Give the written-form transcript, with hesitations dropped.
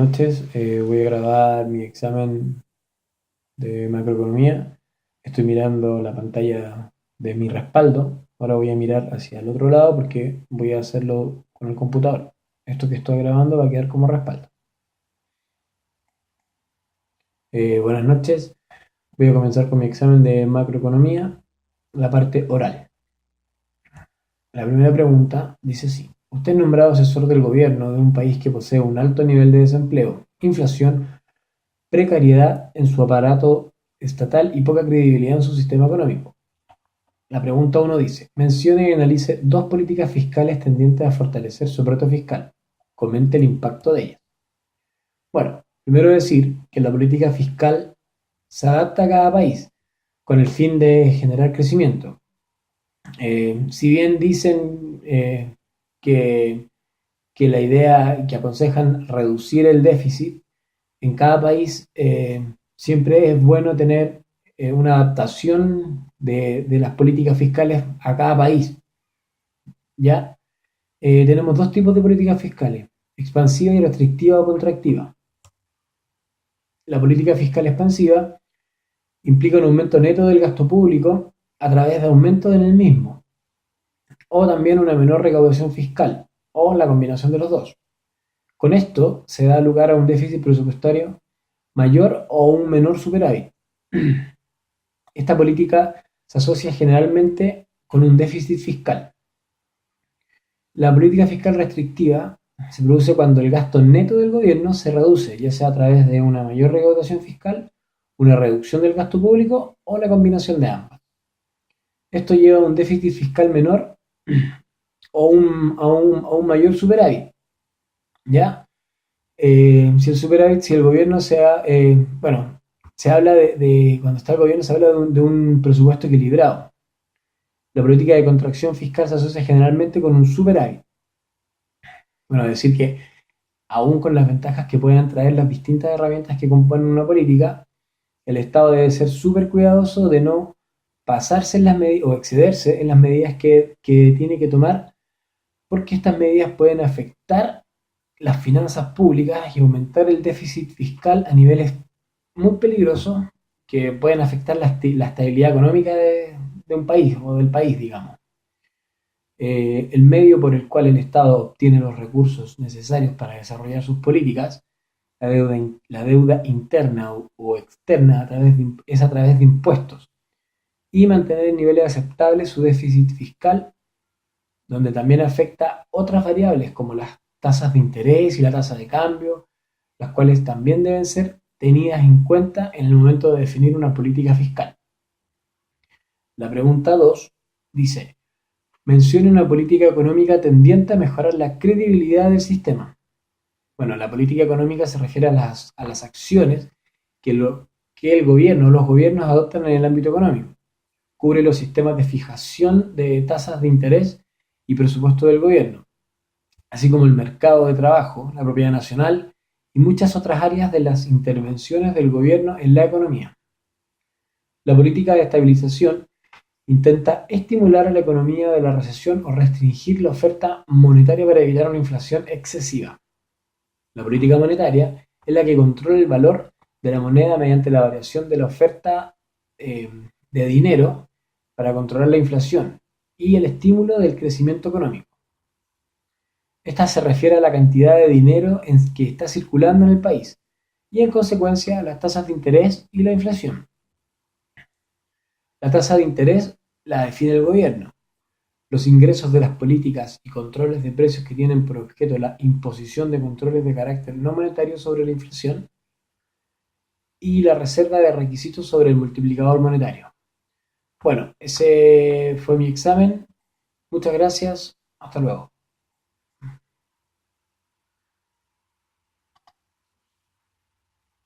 Noches, voy a grabar mi examen de macroeconomía. Estoy mirando la pantalla de mi respaldo. Ahora voy a mirar hacia el otro lado porque voy a hacerlo con el computador. Esto que estoy grabando va a quedar como respaldo. Buenas noches. Voy a comenzar con mi examen de macroeconomía, la parte oral. La primera pregunta dice así. Usted es nombrado asesor del gobierno de un país que posee un alto nivel de desempleo, inflación, precariedad en su aparato estatal y poca credibilidad en su sistema económico. La pregunta uno dice, mencione y analice dos políticas fiscales tendientes a fortalecer su aparato fiscal. Comente el impacto de ellas. Bueno, primero decir que la política fiscal se adapta a cada país con el fin de generar crecimiento. Si bien dicen que, que la idea que aconsejan reducir el déficit, en cada país siempre es bueno tener una adaptación de las políticas fiscales a cada país. ¿Ya? Tenemos dos tipos de políticas fiscales, expansiva y restrictiva o contractiva. La política fiscal expansiva implica un aumento neto del gasto público a través de aumento en el mismo, o también una menor recaudación fiscal, o la combinación de los dos. Con esto se da lugar a un déficit presupuestario mayor o un menor superávit. Esta política se asocia generalmente con un déficit fiscal. La política fiscal restrictiva se produce cuando el gasto neto del gobierno se reduce, ya sea a través de una mayor recaudación fiscal, una reducción del gasto público o la combinación de ambas. Esto lleva a un déficit fiscal menor o a un mayor superávit. ¿Ya? Si el gobierno bueno, se habla cuando está el gobierno se habla de un presupuesto equilibrado. La política de contracción fiscal se asocia generalmente con un superávit. Bueno, decir que aún con las ventajas que puedan traer las distintas herramientas que componen una política, el Estado debe ser súper cuidadoso de no pasarse en las medidas o excederse en las medidas que tiene que tomar, porque estas medidas pueden afectar las finanzas públicas y aumentar el déficit fiscal a niveles muy peligrosos que pueden afectar la estabilidad económica de un país o del país, digamos. El medio por el cual el Estado obtiene los recursos necesarios para desarrollar sus políticas, la deuda interna o externa, es a través de impuestos, y mantener en niveles aceptables su déficit fiscal, donde también afecta otras variables como las tasas de interés y la tasa de cambio, las cuales también deben ser tenidas en cuenta en el momento de definir una política fiscal. La pregunta 2 dice, mencione una política económica tendiente a mejorar la credibilidad del sistema. Bueno, la política económica se refiere a las acciones que el gobierno o los gobiernos adoptan en el ámbito económico. Cubre los sistemas de fijación de tasas de interés y presupuesto del gobierno, así como el mercado de trabajo, la propiedad nacional y muchas otras áreas de las intervenciones del gobierno en la economía. La política de estabilización intenta estimular a la economía de la recesión o restringir la oferta monetaria para evitar una inflación excesiva. La política monetaria es la que controla el valor de la moneda mediante la variación de la oferta de dinero para controlar la inflación y el estímulo del crecimiento económico. Esta se refiere a la cantidad de dinero que está circulando en el país y en consecuencia a las tasas de interés y la inflación. La tasa de interés la define el gobierno. Los ingresos de las políticas y controles de precios que tienen por objeto la imposición de controles de carácter no monetario sobre la inflación y la reserva de requisitos sobre el multiplicador monetario. Bueno, ese fue mi examen. Muchas gracias. Hasta luego.